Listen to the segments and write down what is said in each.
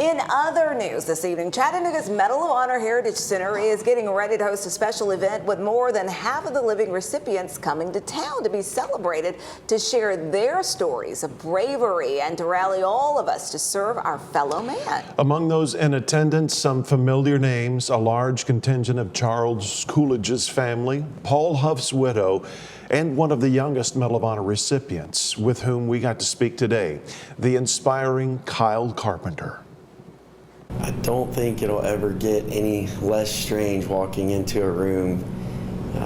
In other news this evening, Chattanooga's Medal of Honor Heritage Center is getting ready to host a special event with more than half of the living recipients coming to town to be celebrated, to share their stories of bravery and to rally all of us to serve our fellow man. Among those in attendance, some familiar names: a large contingent of Charles Coolidge's family, Paul Huff's widow, and one of the youngest Medal of Honor recipients with whom we got to speak today, the inspiring Kyle Carpenter. I don't think it'll ever get any less strange walking into a room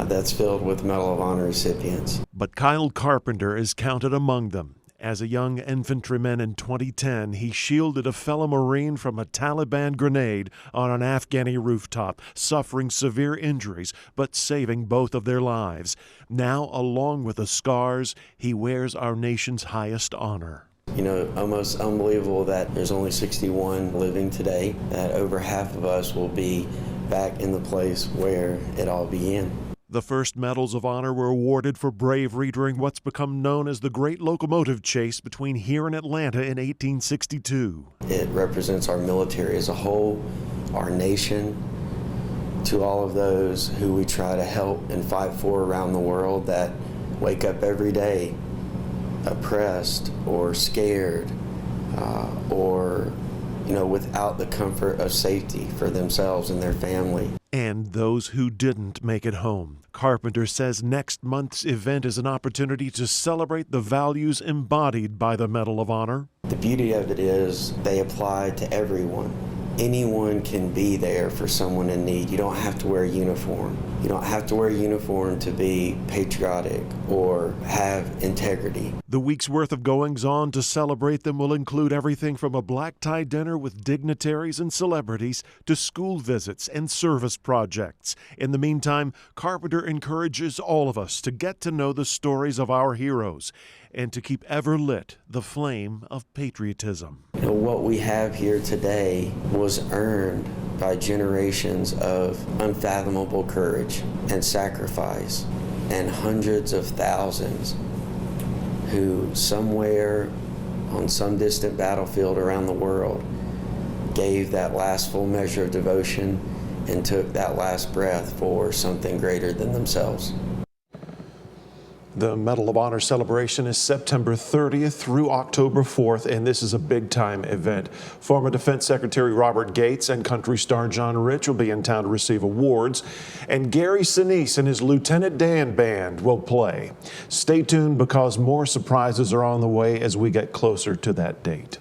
that's filled with Medal of Honor recipients. But Kyle Carpenter is counted among them. As a young infantryman in 2010, he shielded a fellow Marine from a Taliban grenade on an Afghani rooftop, suffering severe injuries, but saving both of their lives. Now, along with the scars, he wears our nation's highest honor. You know, almost unbelievable that there's only 61 living today, that over half of us will be back in the place where it all began. The first medals of honor were awarded for bravery during what's become known as the Great Locomotive Chase between here and Atlanta in 1862. It represents our military as a whole, our nation, to all of those who we try to help and fight for around the world that wake up every day oppressed or scared or without the comfort of safety for themselves and their family. And those who didn't make it home. Carpenter says next month's event is an opportunity to celebrate the values embodied by the Medal of Honor. The beauty of it is they apply to everyone. Anyone can be there for someone in need. You don't have to wear a uniform. You don't have to wear a uniform to be patriotic or have integrity. The week's worth of goings-on to celebrate them will include everything from a black-tie dinner with dignitaries and celebrities to school visits and service projects. In the meantime, Carpenter encourages all of us to get to know the stories of our heroes and to keep ever lit the flame of patriotism. You know, what we have here today was earned by generations of unfathomable courage and sacrifice, and hundreds of thousands who somewhere on some distant battlefield around the world gave that last full measure of devotion and took that last breath for something greater than themselves. The Medal of Honor celebration is September 30th through October 4th, and this is a big-time event. Former Defense Secretary Robert Gates and country star John Rich will be in town to receive awards, and Gary Sinise and his Lieutenant Dan Band will play. Stay tuned because more surprises are on the way as we get closer to that date.